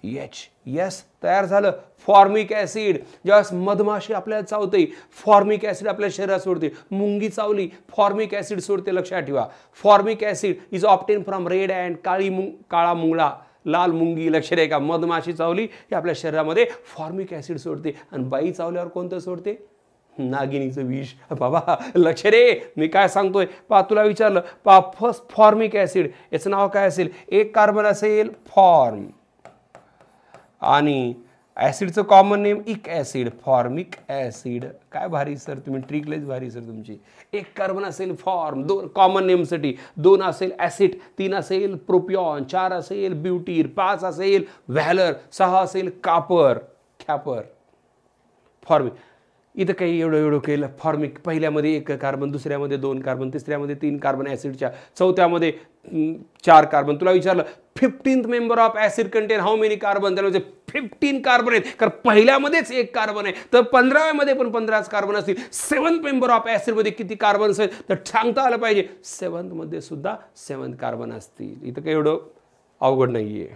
H. Yes, तयार झालं formic acid. ज्यावेळेस मधमाशी आपल्याला चावते फॉर्मिक ऍसिड आपल्या शरीरात सोडते. मुंगी चावली फॉर्मिक ऍसिड सोडते. लक्षात ठेवा, formic acid is obtained from red and काळा मुंगळा, लाल मुंगी. लक्षात आहे का, मधमाशी चावली ही आपल्या शरीरामध्ये फॉर्मिक ऍसिड सोडते. आणि बाई चावल्यावर कोणतं सोडते? नागिनीचं विष. बाबा लक्ष रे, मी काय सांगतोय पा, तुला विचारलं पा, फर्स्ट फॉर्मिक ऍसिड याचं नाव काय असेल? एक कार्बन असेल फॉर्म, आणि ऍसिडचं कॉमन नेम इक ऍसिड, फॉर्मिक ऍसिड. काय भारी सर, तुम्ही ट्रिक लयच भारी सर तुमची. एक कार्बन असेल फॉर्म, दोन कॉमन नेमसाठी, दोन असेल ऍसिड, तीन असेल प्रोपिऑन, चार असेल ब्युटीर, पाच असेल व्हॅलर, सहा असेल कापर खॅपर. फॉर्मिक इथं काही एवढं केलं. फॉर्मिक पहिल्यामध्ये एक कार्बन, दुसऱ्यामध्ये दोन कार्बन, तिसऱ्यामध्ये तीन कार्बन ऍसिडच्या, चौथ्यामध्ये 4 कार्बन. तुला विचारलं 15th member of acid content how many carbon? त्याला 15 कार्बन आहेत, कारण पहिल्यामध्येच एक कार्बन आहे. तर 15व्यामध्ये पण 15 कार्बन असतील. 7th मेंबर ऑफ ऍसिड मध्ये किती कार्बन्स आहेत तर सांगता आलं पाहिजे. 7th मध्ये सुद्धा 7 कार्बन असतील. इथं काही एवढं अवघड नाहीये.